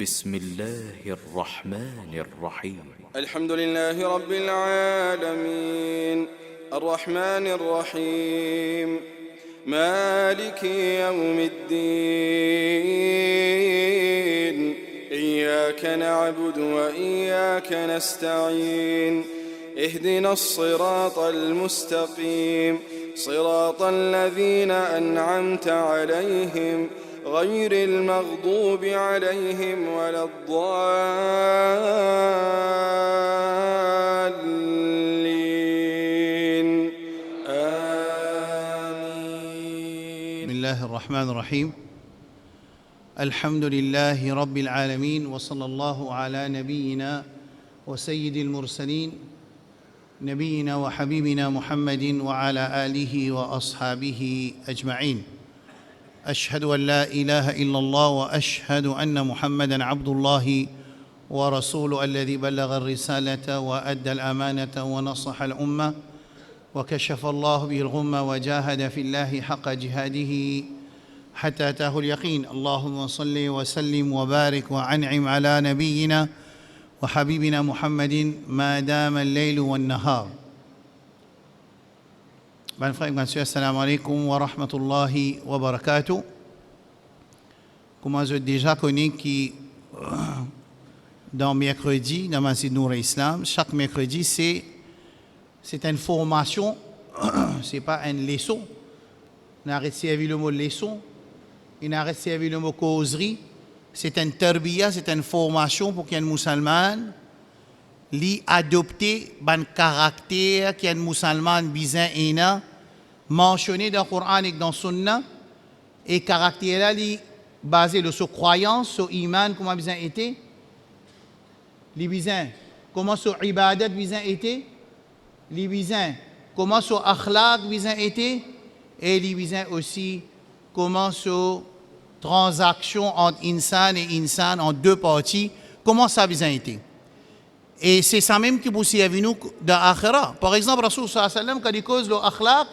بسم الله الرحمن الرحيم الحمد لله رب العالمين الرحمن الرحيم مالك يوم الدين إياك نعبد وإياك نستعين اهدنا الصراط المستقيم صراط الذين أنعمت عليهم غير المغضوب عليهم ولا الضالين آمين. بسم الله الرحمن الرحيم الحمد لله رب العالمين وصلى الله على نبينا وسيد المرسلين نبينا وحبيبنا محمد وعلى آله وأصحابه أجمعين. أشهد أن لا إله إلا الله وأشهد أن محمدًا عبد الله ورسوله الذي بلغ الرسالة وأدى الأمانة ونصح الأمة وكشف الله به الغمة وجاهد في الله حق جهاده حتى أتاه اليقين. اللهم صل وسلم وبارك وأنعم على نبينا وحبيبنا محمد ما دام الليل والنهار. Mes frères et mes sœurs, assalamu alaikum wa rahmatullahi wa barakatuh. Comme vous avez déjà connu que dans mercredi, dans Masjid Nour Islam, chaque mercredi, c'est une formation, ce n'est pas une leçon. On arrête de servir le mot leçon, on arrête de servir le mot causerie. C'est une tarbiya, c'est une formation pour qu'un musulman li adopter ban caractère qu'un musulman bizarre ena mentionné dans le Coran et dans le Sunna, et caractère là li basé sur croyance, sur iman, comment bizarre était, li bizarre comment sur ibadat bizarre était, li bizarre comment sur akhlaq bizarre était, et li bizarre aussi comment sur transaction entre insan et insan en deux parties, comment ça bizarre était. Et c'est ça même qui vous servir nous dans l'akhira. Par exemple, Rasul sallallahu alayhi wa sallam, quand il cause l'akhlaq,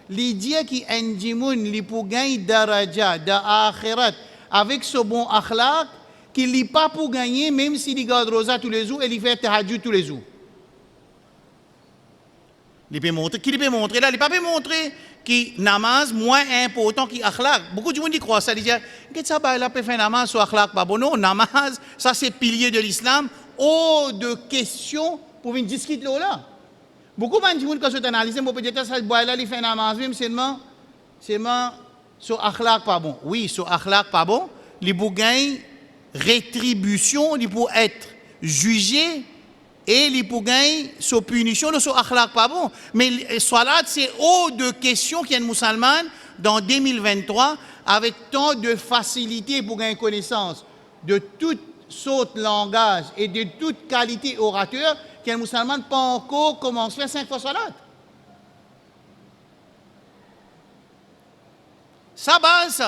l'idée qui endimoun li pour gagner daraja dans l'akhirat avec ce bon akhlaq, qu'il n'est pas pour gagner même s'il garde rosa tous les jours et il fait tahajjud tous les jours. Il peut montrer, qu'il peut montrer là, il peut pas montrer que namaz moins important que akhlaq. Beaucoup de gens y croient ça, ils disent que ça va là peut faire namaz sur akhlaq pas bon. Non, namaz ça c'est pilier de l'islam. Oh, de questions pour venir discuter là. Beaucoup de gens quand je analyse, moi peut-être ça boit là, il fait namaz même seulement sur akhlaq pas bon. Oui, sur akhlaq pas bon, les pour gagner rétribution, les pour être jugé et les pour gagner sur punition sur akhlaq pas bon. Mais salat c'est oh de questions qu'il y a un musulman dans 2023 avec tant de facilité pour gagner connaissance de toute sorte langage et de toute qualité orateur qu'un musulman pas encore commence à faire 5 fois salat. Ça base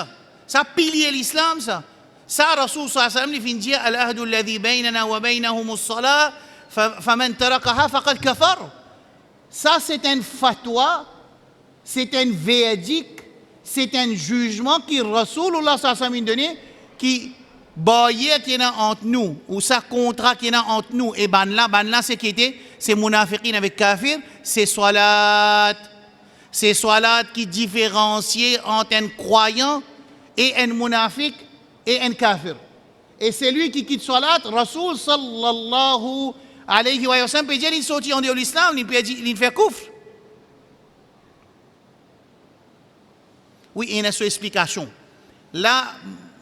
ça pilier l'islam ça. Ça Rasul sallallahu alayhi wa sallam il dit al-ahdu alladhi baynana wa baynahum as-salat faman tarakaha faqad kafar. Ça c'est un fatwa, c'est un verdict, c'est un jugement qui Rasulullah sallallahu alayhi wa sallam donné qui barrière qui est entre nous ou ça contrat qui est entre nous et ban là c'est qui était c'est munafiqin avec kafir, c'est salat qui différencie entre un croyant et un munafiq et un kafir. Et c'est lui qui quitte salat, Rasul sallallahu alayhi wa sallam peut dire il sortit en dehors de l'islam, il peut dire il fait kufr. Oui, il y a une explication. Là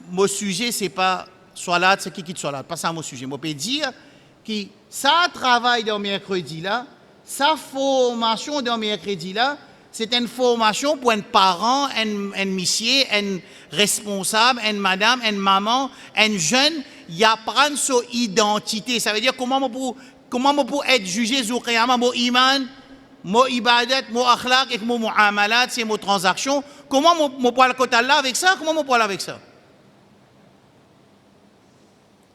mon sujet, ce n'est pas salat, c'est qui quitte salat. Pas ça mon sujet. Je peux dire que ça travail dans mercredi là, sa formation dans mercredi là, c'est une formation pour un parent, un monsieur, un responsable, une madame, une maman, un jeune, y apprendre son identité. Ça veut dire comment on peut être jugé sur Qiyamah, mon iman, mon ibadat, mon akhlaq et mon muamalat, c'est mon transaction. Comment on peut aller côté là avec ça? Comment on peut aller avec ça?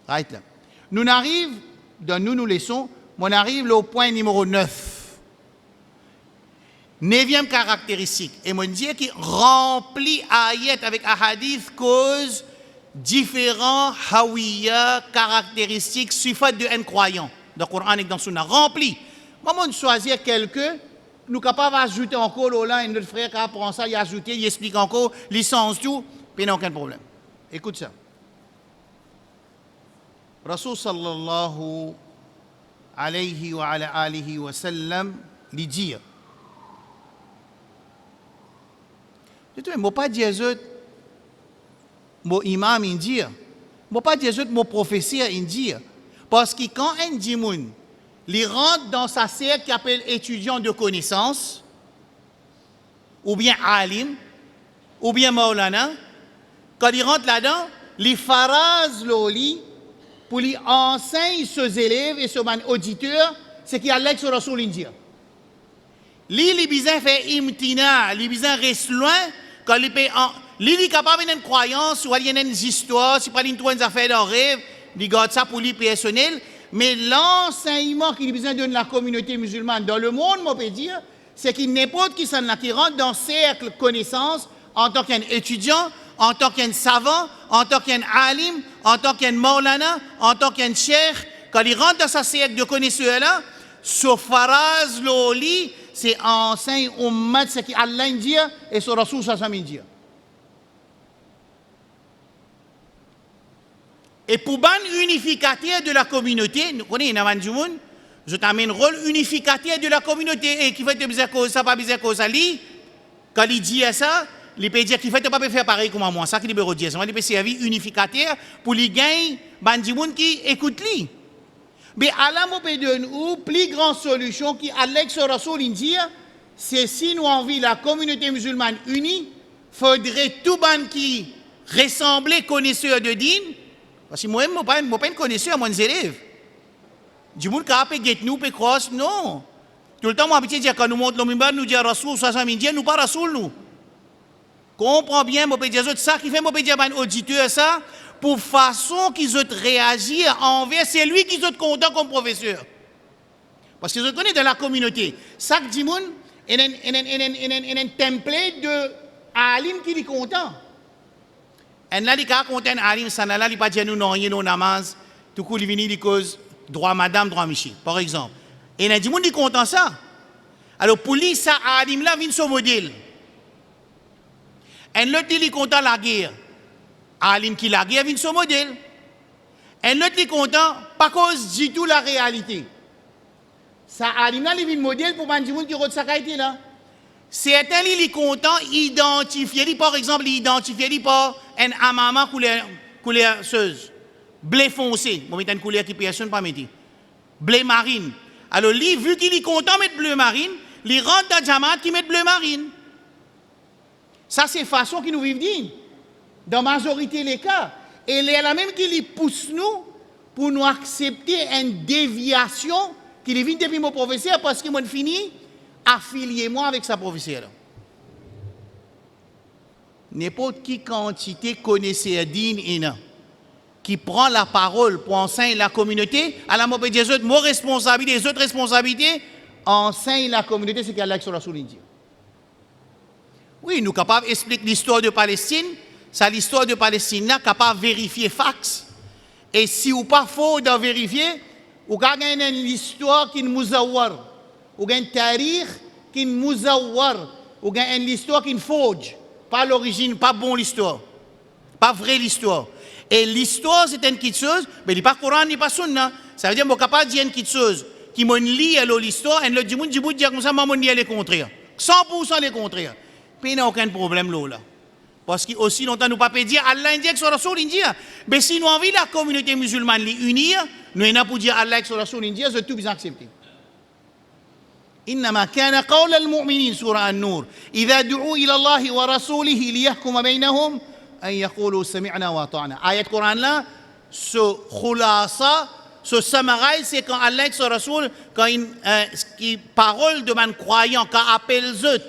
Right là. Nous arrivons, dans nous laissons, on arrive au point numéro 9. 9e caractéristique. Et on dit qu'il remplit ayat avec ahadith cause différents hawiya, caractéristiques, sifat de un croyant. Dans le Coran et dans le Sunna, rempli. Maman choisir quelqu'un, nous sommes capables d'ajouter encore là, et notre frère qui apprend ça, il ajoute, il explique encore, licence tout, puis il n'y a aucun problème. Écoute ça. Rasul sallallahu alayhi wa ala alihi wa sallam lui dit, je ne vais pas dire ça, mon imam indien, je ne vais pas dire ça, mon professeur indien, parce que quand un dimoun, il rentre dans sa cercle qui appelle étudiant de connaissance, ou bien alim, ou bien maulana, quand il rentre là-dedans, il faraz l'oli pour lui enseigner ses élèves et ses auditeurs ce qu'il y a là sur Rasul India. Lui, il besoin faire imtina, il besoin rester loin, quand il est capable d'une croyance, ou d'une histoire, si pas d'une affaire d'un rêve, il garde ça pour lui personnel. Mais l'enseignement qu'il a besoin de la communauté musulmane dans le monde, on peut dire, c'est qu'il n'importe qui qui rentre dans le cercle de connaissance en tant qu'un étudiant, en tant qu'un savant, en tant qu'un alim, en tant qu'un maulana, en tant qu'un cheikh, quand il rentre dans sa cercle de connaisseurs-là, ce faraz l'oli, c'est enseigne ummat ce qu'Allah dit et ce Rasul sallallahu dit. Et pour ban unificateur de la communauté, nous connaissons du monde, je t'amène rôle unificateur de la communauté et qui fait bizarre cause ça, pas bizarre cause ça, quand il dit ça, il peut dire qu'il fait pas faire pareil comme moi, ça qui libère dire, il peut servir unificateur pour les gagner, ban du monde qui écoute lui. Mais Allah m'a donné une plus grande solution qui Alex Rasoul dit, c'est si nous envie la communauté musulmane unie, faudrait tout ban qui ressemblait connaisseur de din. Parce que moi-même, je ne suis pas un connaisseur, moi, mes élèves. Du monde qui a fait nous, peut cross, non. Tout le temps, moi, je dis, quand nous montons le mimbar, nous disons Rasoul, ça, nous pas Rasoul, nous. Comprends bien, moi, je dis, ça qui fait, moi, je dis, un auditeur, ça, pour façon qu'ils ont réagi envers, c'est lui qui est content comme professeur. Parce que je connais dans la communauté, chaque dimoun, il y a un template de alim qui est content. Et là, il y a un alim, ça n'a pas dit nous non, nous namaz, tout coup, il vient, il cause droit madame, droit monsieur, par exemple. Et il y a des gens qui sont contents ça. Alors, pour lui, ça, alim là, vient son modèle. Et l'autre, il est content de la guerre. Alim qui la guerre, vient son modèle. Et l'autre, il est content, pas cause du tout la réalité. Ça, alim là, il vient modèle pour les gens qui ont sa qualité là. Certains, il est content, identifier, par exemple, identifier par un amama couleur-seuse. Blé foncé, bon, une couleur qui personne pas mettre. Blé marine. Alors, lui, vu qu'il est content de mettre bleu marine, il rentre dans Jamaat qui met bleu marine. Ça, c'est la façon qui nous vivent dignes. Dans la majorité des cas. Et il y a la même qui pousse nous pour nous accepter une déviation qui vient depuis mon professeur parce qu'il m'a fini. Affiliez-moi avec sa professeur. N'importe qui quantité connaisseur digne qui prend la parole pour enseigner la communauté, à la mauvaise des autres, mon responsabilité, les autres responsabilités, enseigne la communauté, c'est qu'Allah sur la souligne. Oui, nous sommes capables d'expliquer l'histoire de Palestine, c'est l'histoire de Palestine là, capable de vérifier facts. Et si vous pas faux de vérifier, vous avez une histoire qui est mouzawar. Ou un tarikh qui est mouzawar, ou une histoire qui est fausse, pas l'origine, pas bon l'histoire, pas vraie l'histoire. Et l'histoire c'est une petite chose, mais il n'est pas Coran, ni pas Sunna. Ça veut dire que je ne peux pas dire une petite chose qui m'a lié à l'histoire, et le dit comme ça, je lie les contraires. 100% les contraires. Puis il n'y a aucun problème là. Parce que aussi longtemps nous ne pouvons pas dire Allah indique sur Rasoul India. Mais si nous envie la communauté musulmane l'unir, nous n'avons pas pour dire Allah sur Rasoul India, c'est tout bien accepté. إنما كان قول المؤمنين سورة النور إذا دعوا إلى الله ورسوله ليحكم بينهم أن يقولوا سمعنا وأطعنا. آية Coran là, ce khulasa, ce summarize, c'est quand Allah et son Rasoul, quand une parole de man croyant, quand appelle eux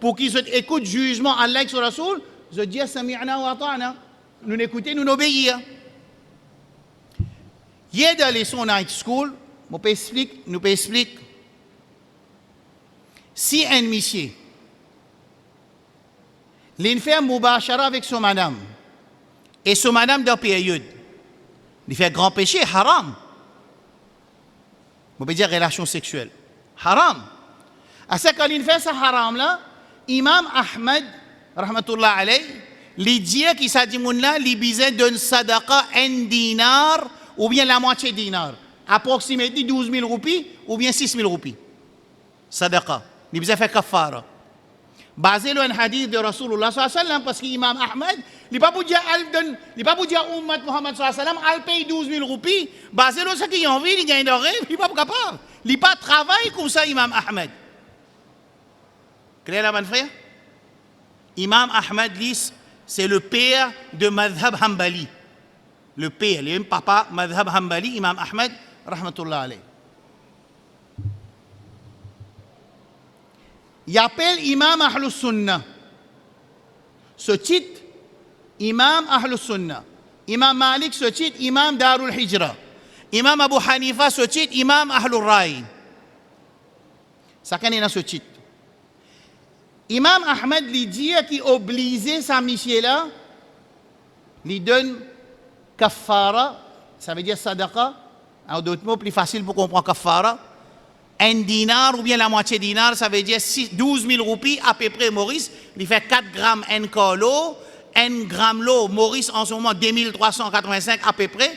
pour qu'ils écoutent jugement Allah et son Rasoul, je dis sami'na wa ata'na, nous écouter, nous obéir. Il y a des leçons dans high school, nous peut expliquer. Si un monsieur, il fait mubashara avec son madame, Et ce madame dans la période, il fait grand péché, haram. On peut dire relation sexuelle. Haram. À ce quand il fait ça haram là, Imam Ahmed, rahmatullah alayh, il dit qu'il s'est dit là, il besoin d'une sadaqa un dinar ou bien la moitié dinar. Approximativement 12 000 roupies ou bien 6 000 roupies. Sadaqa. Il besoin faire kafara. Basé sur un hadith de Rasulullah sallallahu alayhi wa sallam, parce qu'Imam Ahmed, il n'est pas pour dire Ummat Muhammad sallallahu alayhi wa sallam, il paye 12 000 roupies, basé sur ce qu'il a envie, il gagne de rêve, il n'est pas capable. Il n'est pas travail comme ça, Imam Ahmed. Clair là, mon frère? Imam Ahmed, c'est le père de Madhab Hanbali. Le père, le même papa, Madhab Hanbali, Imam Ahmed, rahmatullah alayh. Il appelle Imam Ahlus Sunnah. Ce titre, Imam Ahlus Sunnah. Imam Malik, ce titre, Imam Darul Hijra. Imam Abu Hanifa, ce titre, Imam Ahlul Rai. Chacun a ce titre. Imam Ahmed lui dit qu'il oblige sa monsieur-là, lui donne kafara, ça veut dire sadaqa, en d'autres mots plus facile pour comprendre kafara. Un dinar ou bien la moitié dinar, ça veut dire 12 000 roupies à peu près, Maurice. Il fait 4 grammes un colo, 1 gramme l'eau, Maurice en ce moment 2385 à peu près,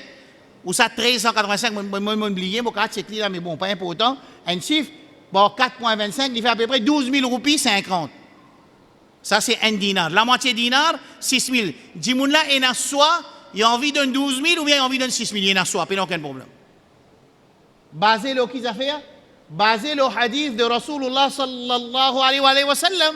ou ça 1385, moi oublié, mais bon, pas important. Un chiffre, bon, 4,25, il fait à peu près 12 000 roupies 50. Ça c'est un dinar. La moitié dinar, 6 000. Dimoun là, il a soit, il a envie d'un 12 000 ou bien il a envie d'un 6 000, il a soit, pas aucun problème. Basé le qu'ils a fait, basé le hadith de Rasulullah sallallahu alayhi wa sallam.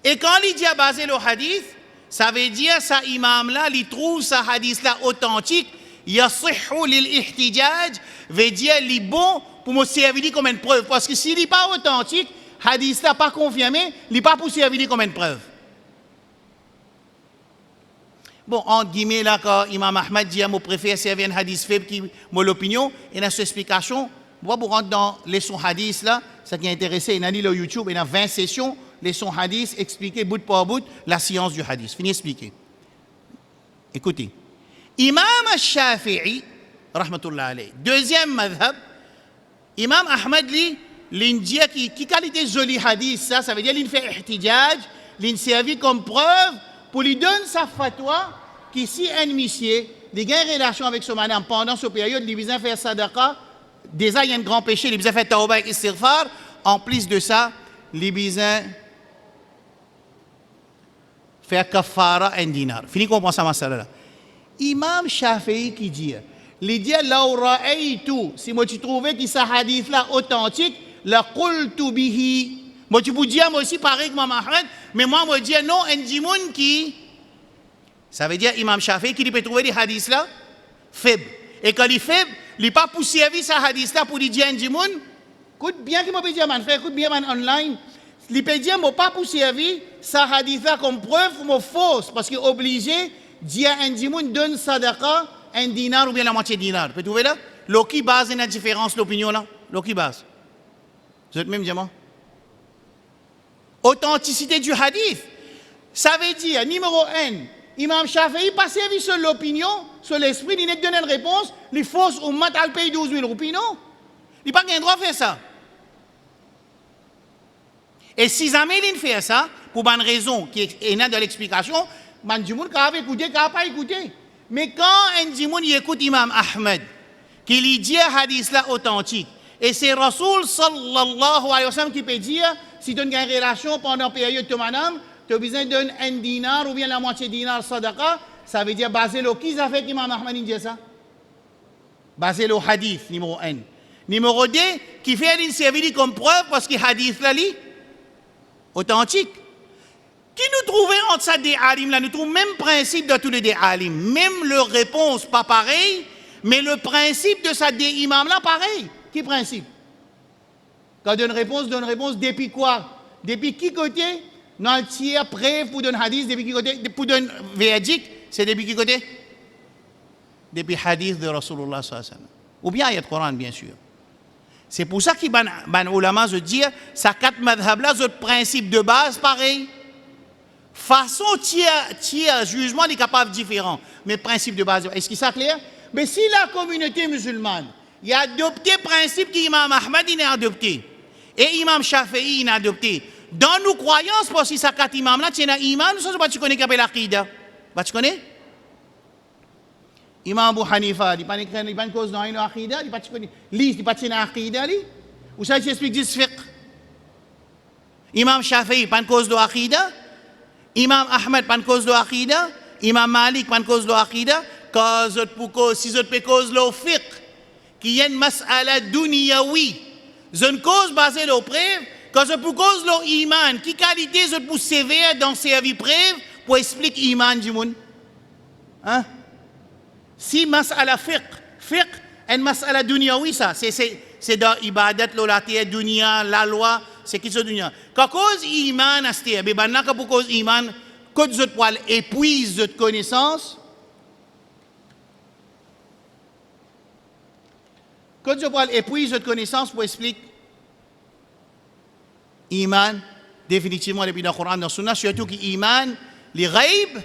Et quand il dit basé le hadith, ça veut dire ça imam là, il trouve ça hadith là authentique, yasihhu lil ihtijaj, veut dire il est bon pour me servir comme une preuve. Parce que s'il n'est pas authentique, hadith là pas confirmé, il n'est pas pour servir comme une preuve. Bon, entre guillemets, là, quand Imam Ahmed dit, je préfère servir un hadith faible qui m'a l'opinion, et dans cette explication, moi, pour rentrer dans les sons hadith, là, ce qui est intéressant, il y a dit le YouTube, il y a 20 sessions, les sons hadith, expliquer bout par bout la science du hadith. Fini expliquer. Écoutez. Imam al-Shafi'i, rahmatullah alayh, deuxième madhab, Imam Ahmed, l'Indien qui qualité joli hadith, ça veut dire qu'il fait ihtijaj, il servi comme preuve pour lui donner sa fatwa, qui si un monsieur, il a une relation avec ce madame pendant cette période, il vient faire sadaqa, déjà il y a un grand péché, il vient faire tawbah et istighfar, en plus de ça, il vient faire kafara un dinar. Fini comprendre ça, masala là. Imam Shafi'i qui dit, il dit, law ra'aytu, si moi tu trouvais que ce hadith là authentique, la qultu bihi. Moi tu peux dire moi aussi pareil que Imam Ahmed, mais moi je dis non, un dimoun qui. Ça veut dire Imam Shafi'i qui peut trouver des hadiths là faibles. Et quand il est faible, il n'est pas pour servir ce hadith là pour dire un dimoun. Écoute bien qu'il m'a dit, man frère, écoute bien man online. Il peut dire, moi pas pour servir ce hadith là comme preuve ou fausse, parce qu'il est obligé de dire un dimoun donne sadaqa, un dinar ou bien la moitié dinar. Vous trouvez là? L'oki base une différence l'opinion là. L'oki base. Vous êtes même diamant? Authenticité du hadith. Ça veut dire, numéro 1, Imam Shafi'i pas servi sur l'opinion, sur l'esprit, il n'a donné une réponse, les fausses au mat al paye 12 000 roupies, non. Il n'a pas le droit de faire ça. Et si jamais il fait ça, pour une raison qui est dans l'explication, man du monde qui a écouté, qui n'a pas écouté. Mais quand un dimoun écoute Imam Ahmed, qui lui dit un hadith là authentique, et c'est Rasoul sallallahu alayhi wa sallam qui peut dire, si tu as une relation pendant la période de madame, tu as besoin d'un dinar ou bien la moitié dinar sadaqa, ça veut dire baser le qui a fait qu'Imam Ahmed dit ça? Baser le hadith, numéro 1. Numéro 2, qui fait une service comme preuve parce que hadith là, authentique. Qui nous trouvait entre ça des alim là, nous trouvons même principe de tous les des alim, même leur réponse pas pareil, mais le principe de ça des imams là pareil. Qui principe? Quand donne réponse depuis quoi? Depuis qui côté? Dans le tiers preuve pour donner hadith, depuis qui côté? Pour donner verdict, c'est depuis qui côté? Depuis hadith de Rasulullah sallallahu alayhi wa sallam. Ou bien ayat Coran, bien sûr. C'est pour ça que ban ulama se dit, ça 4 madhab là, ce principe de base pareil. Façon tiers jugement est capable différent. Mais principe de base, est-ce que ça clair? Mais si la communauté musulmane il a adopté le principe qu'Imam Ahmad il a adopté et Imam Shafi'i il a adopté, dans nos croyances, parce que ça quatre imams là, tu as un imam, ça tu connais qu'appelle l'aqida. Tu connais? Imam Abu Hanifa, il n'y a pas de cause dans l'aqida, il n'y a pas de connais. Il n'y a pas de l'aqida, ou ça tu expliques du fiqh. Imam Shafi'i, pas de cause de l'aqida. Imam Ahmed, pas de cause de l'aqida. Imam Malik, pas de cause de l'aqida. Si vous avez cause de fiqh, qui est une mas'ala dunyawi, c'est une cause basée sur le preuve, quand vous avez cause de l'iman, qui qualité vous avez sévère dans ces avis preuve pour expliquer l'iman du monde? Hein? Si mas'ala fiqh, une mas'ala dunyawi, ça, c'est dans ibadat, la terre, dunya, la loi, c'est qui ce dunya. Quand cause iman, c'est pour cause iman, quand vous épuisez votre connaissance, quand vous épuisez votre connaissance pour expliquer iman, définitivement depuis le Coran, dans le Sunna, surtout que iman, les ghaib,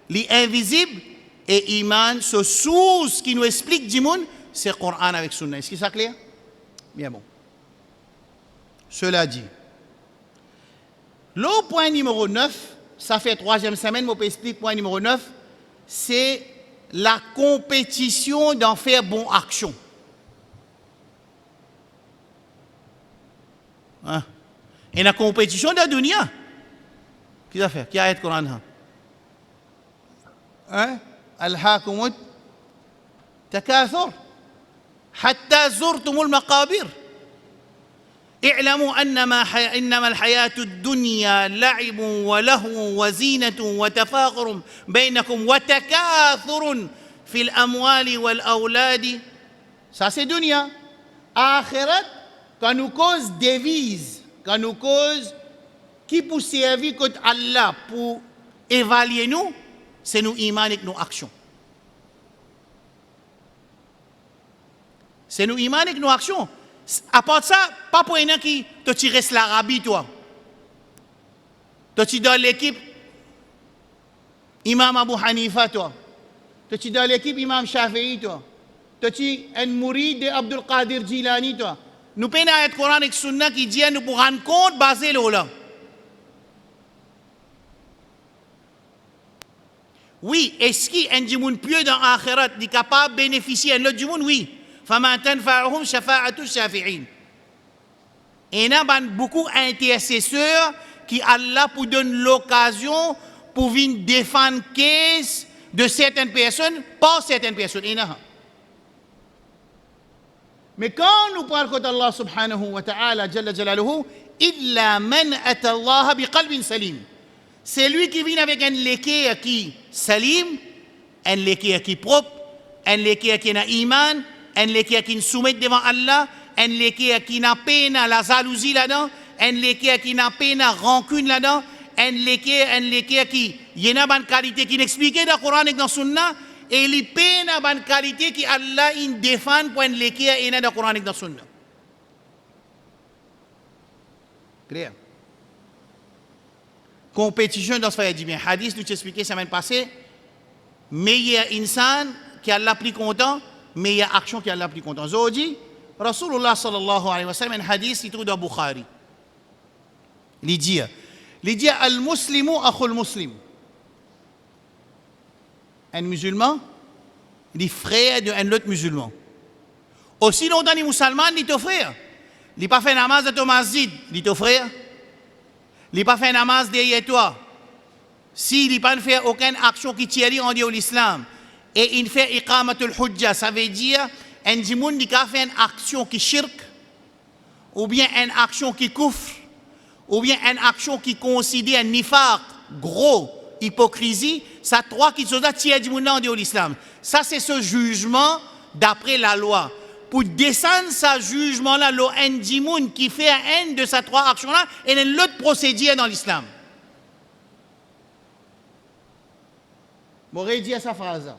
les invisibles, et iman, ce source qui nous explique du monde, c'est le Coran avec Sunna. Est-ce que c'est clair? Bien bon. Cela dit, le point numéro 9, ça fait 3e semaine, je peux expliquer point numéro 9, c'est la compétition d'en faire bonne action. Hein? Et la compétition de la dunya. Qu'est-ce que ça fait? Qui a été Coran? Hein? Al-hakumut takathur hatta zurtumul maqabir. اعلموا إنما الحياة الدنيا لعب ولهو وزينة وتفاخر بينكم وتكاثر في الأموال والأولاد. Ça c'est dunya. Akhirat, quand nous cause devise, quand nous cause qui pour servir contre Allah, pour évaluer nous, c'est nous iman et nos actions. C'est nous iman et nos actions. À part ça, pas pour un qui te tire l'Arabie, toi. Tu dans l'équipe Imam Abu Hanifa, toi. Tu dans l'équipe Imam Shafi'i, toi. Tu un mourid de Abdul Qadir Jilani, toi. Nous peinons à être Coran et Sunna qui dit nous pour rendre compte basé là. Oui, est-ce qu'il y a un monde pieux dans l'akhirat qui est capable de bénéficier de l'autre monde? Oui. فما تنفعهم شفاعة الشافعين. Et il y a beaucoup d'intercesseurs qui Allah pour donner l'occasion pour venir défendre case de certaines personnes par certaines personnes. Mais quand nous parlons d'Allah subhanahu wa ta'ala jalla jalaluhu, illa man ata Allah biqalbin salim. C'est lui qui vient avec un l'équerre qui salim, un l'équerre qui propre, un l'équerre qui a iman, un l'équerre qui nous soumet devant Allah, un l'équerre qui n'a pas la jalousie là-dedans, un l'équerre qui n'a pas la rancune là-dedans, un l'équerre qui y a une qualité qui n'explique dans le Coran et dans le Sunna, et il y a une qualité qui Allah il défend pour un l'équerre et dans le Coran et dans le Sunna. Clair? Compétition dans ce fait, dit bien, hadith nous expliqué la semaine passée, meilleur insan qui Allah plus content, meilleure action qui Allah plus content. Aujourd'hui, Rasulullah sallallahu alayhi wa sallam, un hadith qui trouve dans Bukhari. Il dit al-muslimu akhul muslim. Un musulman, il est frère d'un autre musulman. Aussi longtemps les musulmans, il est ton frère. Il n'a pas fait namaz de ton masjid, il est ton frère. Il n'a pas fait namaz derrière toi. S'il n'a pas fait aucune action qui tire en Dieu l'islam, et il fait iqamatul hujja, ça veut dire un djimoun qui a fait une action qui shirk, ou bien une action qui kufr, ou bien une action qui considère un nifaq, gros, hypocrisie, ça trois qui sont là, tiers djimoun en Dieu l'islam. Ça c'est ce jugement d'après la loi. Pour descendre ce jugement-là, un djimoun qui fait un de ces trois actions-là, et il y a l'autre procédure dans l'islam. M'aurait dit à sa phrase.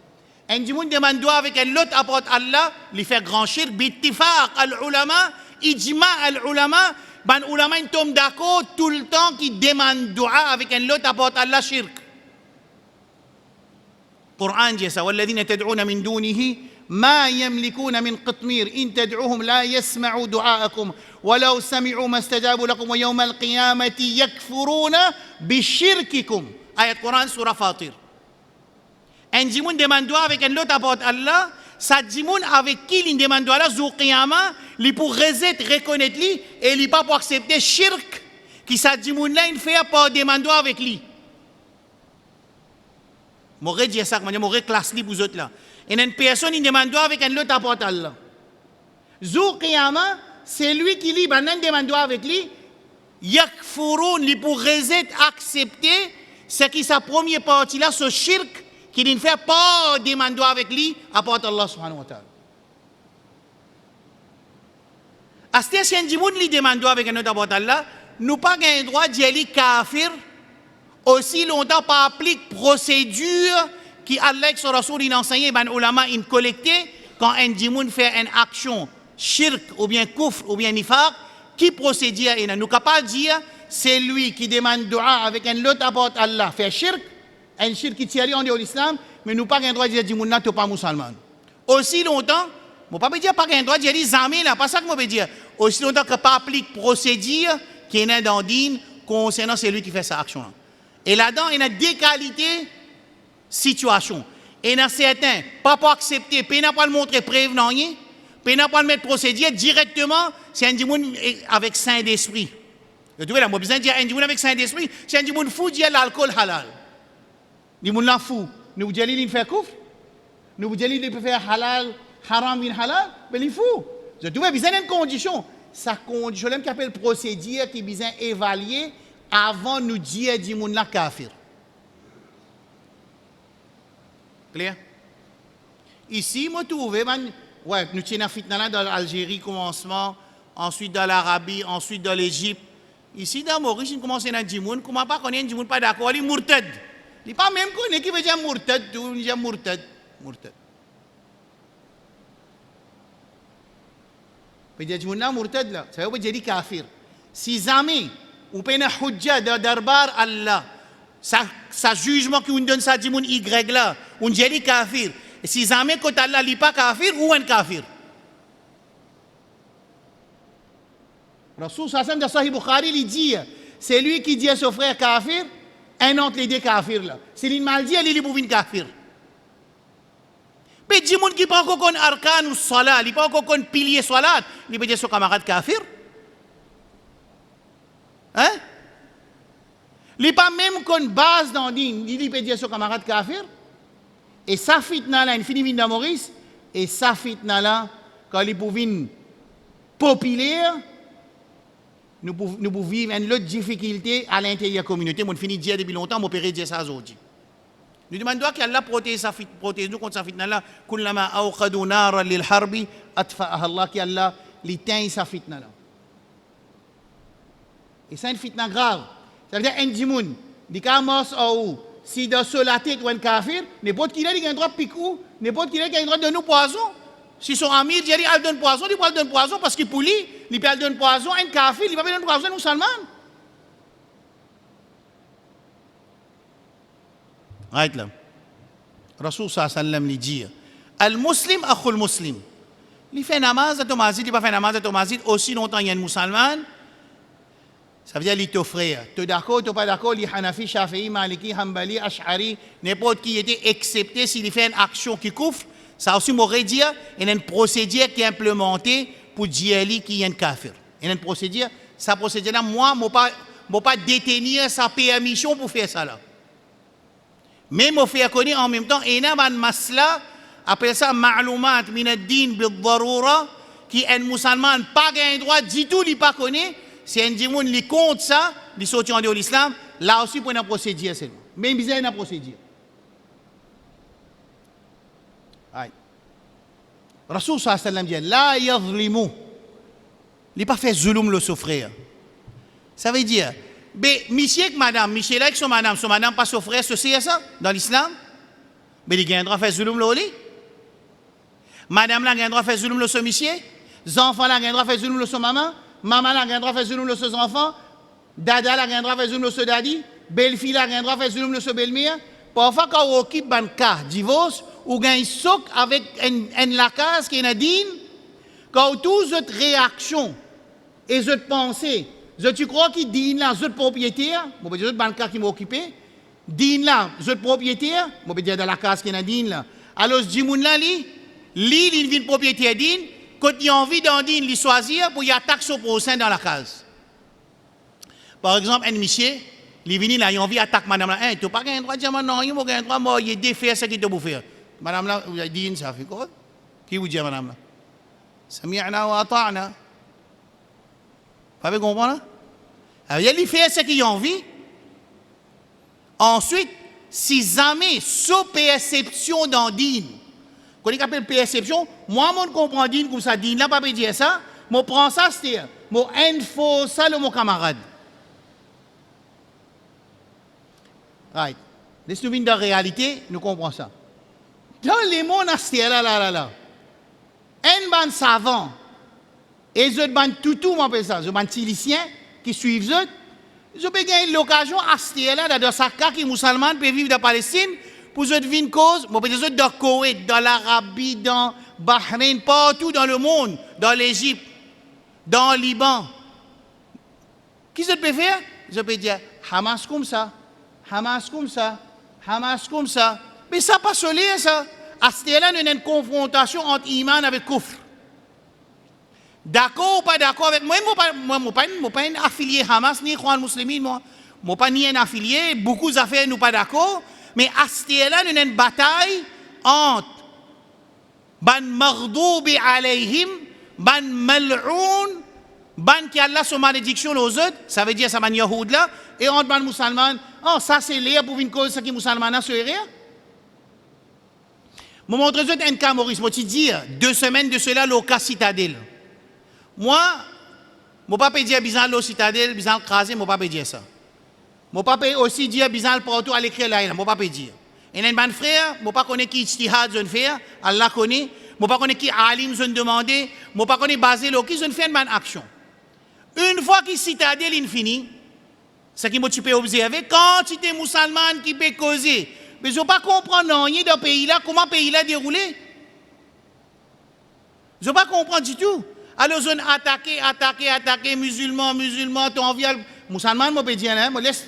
Un djimoun demande doigt avec un autre apporte Allah, lui fait grand shirk, bittifaq al-ulama, ijma al-ulama, ban ulama ils tombent d'accord tout le temps qui demande dua avec un lot apporte Allah shirk. Coran dit ça, والذين تدعون من دونه ما يملكون من قطمير إن تدعوهم لا يسمعوا دعاءكم ولو سمعوا ما استجابوا لكم ويوم القيامة يكفرون بشرككم. آية Coran surah Fatir. Un djimoun demande dua avec un lot apporte Allah, ça djimoun avec qui il demande dua là, Zou Qiyama, il pour reconnaître lui et il pas pour accepter shirk qui ça djimoun là il fait pas demander dua avec lui. M'aurait dit ça, m'aurait classe li vous autres là. Et une personne il demande dua avec un lot apporte Allah. Zou Qiyama, c'est lui qui lui demande dua avec lui. Yakfurun, il pour accepter ce qui sa première partie là, ce shirk qui ne fait pas demander avec lui, apporte Allah subhanahu wa ta'ala. Asté si un djimoun li demande avec un autre apporte Allah, nous pas gain droit d'y aller kafir aussi longtemps pas applique procédure qui Allah et son Rasoul il enseignait, ben ulama il collecté quand un djimoun fait une action shirk ou bien kufr ou bien nifaq, qui procédure et nous capable dire c'est lui qui demande dua avec un autre apporte Allah fait shirk. Un shirk qui tire en dehors de l'islam, mais nous pas un droit de dire que tu pas musulman. Aussi longtemps, je ne peux pas dire pas un droit de dire zami là, pas ça que je veux dire. Aussi longtemps que pas applique procédure qui est dans dîne concernant celui qui fait sa action. Et là-dedans, il y a deux qualités situation. Et il y a certains, pas pour accepter, pas pour le montrer prévenant, pas pour le mettre procédure directement, c'est un djimoun avec saint d'esprit. Vous trouvez là, moi besoin de dire un djimoun avec saint d'esprit, c'est un djimoun fou dire l'alcool halal. Ni moun la fou, nous vous dites qu'il fait kouf, nous vous dites qu'il peut faire halal, haram bin halal, mais il fou. Je trouve besoin d'une condition. Sa condition, qui appelle procédure qui besoin évaluer avant nous dire du moun la kafir. Clair? Ici, moi trouve, ouais, nous tiens fitna dans l'Algérie commencement, ensuite dans l'Arabie, ensuite dans l'Égypte. Ici dans Maurice, on commence à dire moun, comment pas connaître du moun pas d'accord, il est murtad. Il n'est pas même connu qui veut dire murtad, tout, il dit murtad. Murtad. Il dit murtad là, ça veut dire kafir. Si jamais, ou pas une hujja de darbar Allah, sa jugement qui nous donne ça dit mon Y là, on dit kafir. Et si jamais quand Allah n'est pas kafir, ou un kafir. Rasoul sallam de Sahih Bukhari, il dit, c'est lui qui dit à son frère kafir, un autre les deux kafirs là. C'est une maladie, elle est pour une kafir. Mais dis moun qui pas encore kon arkan ou salat, il pas encore kon pilier salat, il peut dire son camarade kafir. Hein? Il pas même kon base dans din, il peut dire son camarade kafir. Et ça fitna là, une fini dans Maurice, et ça fitna là, quand il pour une populaire, nous pouvons vivre une autre difficulté à l'intérieur de la communauté. Nous finissons de dire depuis longtemps, nous pouvons dire ça aujourd'hui. Nous demandons qu'Allah protège nous contre sa fitna là. Kullama awqadu nara lil harbi atfa'aha Allah, qu'Allah l'éteint sa fitna là. Et c'est une fitna grave. Ça veut dire un djimoun, dit qu'Amos ou si dans la tête ou un kafir, n'importe qui a un droit de piquer, n'importe qui a un droit de nous poison. Si son ami dit qu'il donne poison, il peut donner poison parce qu'il pour lui, il peut donner poison à un kafir, il peut donner poison à un musulman. Right là. Rasoul sallallahu alayhi wa sallam dit Al-Muslim akhul Muslim. Il fait namaz à Tomazid, il pas fait namaz à Tomazid aussi longtemps il y a un musulman. Ça veut dire qu'il est ton frère. Tu es d'accord, tu n'es pas d'accord, il est Hanafi, Shafi'i, Maliki, Hanbali, Ash'ari, n'importe qui était excepté s'il fait une action qui couvre. Ça aussi m'aurait dit, il y a une procédure qui est implémentée pour dire qu'il y a un kafir. Il y a une procédure, sa procédure-là, moi, je ne pas détenir sa permission pour faire ça là. Mais je fais connaître en même temps, il y a un masla, appelle ça ma'loumat min ad-din bil-darura, qui est un musulman, pas un droit du tout, il pas connaît. Si un djimoun li compte ça, il sortit en dehors de l'islam, là aussi pour une procédure seulement. Mais il y a une procédure. Rasoul sallallahu alayhi wa sallam dit la yadhlimu. Il n'a pas fait zulum le souffrir. Ça veut dire, mais monsieur et madame, monsieur là avec son madame pas souffrir, c'est ça dans l'islam. Mais il a un droit de faire zulum le lit. Madame là a un droit de faire zulum le son monsieur. Les enfants là a un droit de faire zulum le son maman. maman la droit faire sur nous le enfants, dada la droit faire sur nous le daddy, belle-fille la droit faire sur nous le belle-mère. Parfois quand on occupe un cas divorce ou gagne soc avec une lacase qui est digne, quand toute cette réaction et cette pensée, tu crois qu'il dit là, ce propriétaire, je vais dire dans le cas qui m'a occupé, dit là, ce propriétaire, je vais dire dans la case qui est dit là. Alors, ce dit là, il vient propriétaire digne, quand il a envie d'en dire, il choisir pour y attaquer son prochain dans la case. Par exemple, un monsieur, il vient là, il a envie d'attaquer madame là, tu n'as pas le droit de dire non, il n'a pas le droit de défaire ce qu'il doit faire. Madame là, vous avez dit ça, fait quoi? Qui vous dit madame là? Sami'na wa ata'na. Vous avez compris? Alors, il fait ce qu'il a envie. Ensuite, si jamais, sous perception dans din, quand il appelle perception, moi, je comprends din comme ça, din là, pas dire ça, je prends ça, c'est je info ça, mon camarade. Right. Laisse-nous venir dans la réalité, nous comprenons ça. Dans les mondes, là. Un ban savant, et je ban toutou, on appelle ça, je ban tilicien, qui suivent eux, je peux gagner l'occasion à ce là dans sa cas qui musulman peut vivre dans Palestine pour je devine une cause, je peux dire dans Koweït, dans l'Arabie, dans Bahreïn, partout dans le monde, dans l'Égypte, dans le Liban. Qui je peux faire? Je peux dire Hamas comme ça, Hamas comme ça, Hamas comme ça. Mais ça pas solide ça. À ce là, il y a une confrontation entre iman avec kufr. D'accord ou pas d'accord avec moi? Moi, je ne suis pas un affilié Hamas ni Khoan Muslimin. Moi, je ne suis pas ni un affilié. Beaucoup d'affaires, nous ne sommes pas d'accord. Mais à ce là, il y a une bataille entre ban mardoubi alayhim, ban mal'oun, ban qui Allah son malédiction aux autres, ça veut dire ça ban yahoud là, et entre ban musulman. Oh, ça c'est l'air pour une cause, ça qui musulman a sur rien. Je vous montre un cas, Maurice. Je te dis, 2 semaines de cela, le cas citadelle. Moi, je ne peux pas dire bizarre le citadelle, bizarre crasé, je ne peux pas dire ça. Je ne peux pas aussi dire bizarre partout à l'écrit là, je ne peux pas dire. Et un bon frère, je ne peux pas connaître qui ijtihad je faire, Allah connaît. Je ne peux pas connaître qui alim je demander, je ne peux pas connaître basé le qui je fais une bonne action. Une fois que citadelle est fini, ce qui tu peux observer, quand tu es musulman qui peut causer, mais je ne peux pas comprendre rien dans le pays là, comment le pays là déroulé. Je ne peux pas comprendre du tout. Alors, je attaquer, musulmans, tu as envie de... Musulman, je peux dire,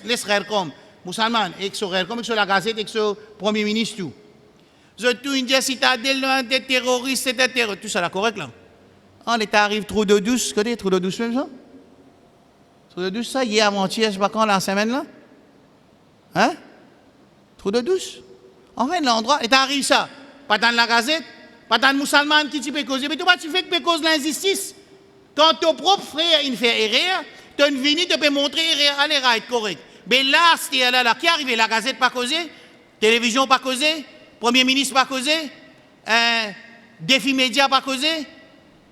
laisse rire comme. Musulman, et que ce rire comme, et que la gazette, et que ce premier ministre, tout. Je tout une citadelle, des terroristes, c'est des terroristes. Tout ça, là, correct, là. On est arrivé trop de douce, connais, trop de douce, même ça? Trop de douce, ça, hier, avant-hier, je ne sais pas quand, la semaine, là? Hein? Trop de douce. Enfin, l'endroit, et arrive ça. Pas dans la gazette. Pas tant de musulmans qui tu peux causer, mais tu fais que tu causes l'injustice. Quand ton propre frère il fait erreur, tu as une vini, tu peux montrer erreur, allez, right, correct. Mais là, c'est là, qui arrive, la gazette pas causée, télévision pas causée, premier ministre pas causé, défi média pas causé,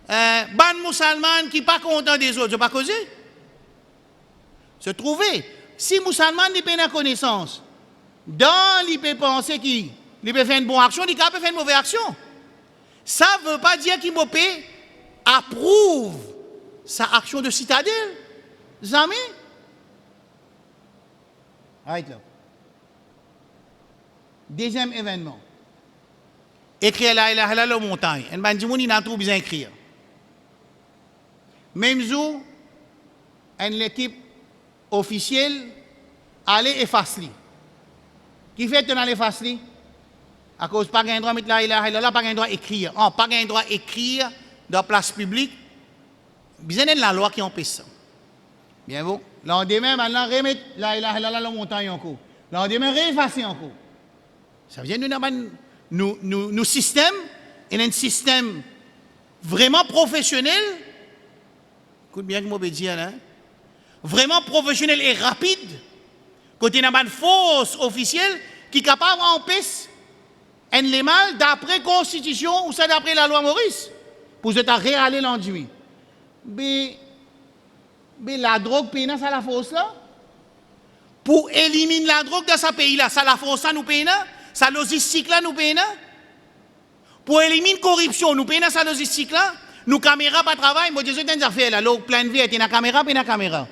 ban musulman qui pas content des autres, pas causé. Se trouver, si musulman n'est pas la connaissance, dans il peut penser qu'il peut faire une bonne action, il peut faire une mauvaise action. Ça ne veut pas dire qu'il approuve sa action de citadelle. Jamais. Right là. Deuxième événement. Écrire la ilaha illallah la montagne. Un bandimoun il n'a trop besoin d'écrire. Même jour, une équipe officielle allait effacer. Qui fait qu'on allait effacer? À cause pas un droit mettre la ilaha illallah, pas un droit écrire. Pas un droit écrire dans la place publique. Bien la loi qui empêche ça. Bien bon. Lendemain, maintenant, remettre la ilaha illallah la montagne encore. Lendemain, réeffacer encore. Ça vient de nous système, et un système vraiment professionnel. Écoute bien que je vais dire là. Vraiment professionnel et rapide. Côté n'a pas une force officielle qui est capable d'empêcher un les mal d'après Constitution ou ça d'après la loi Maurice pour se réaller l'enduit. Mais la drogue pénale, ça la force là. Pour éliminer la drogue dans ce pays là, ça la force ça nous pénale, ça logistique là nous pénale. Pour éliminer la corruption, nous pénale ça logistique là. Nous caméra pas travail, moi Jésus t'en fait là, l'eau plein de vie, et na caméra puis na caméra.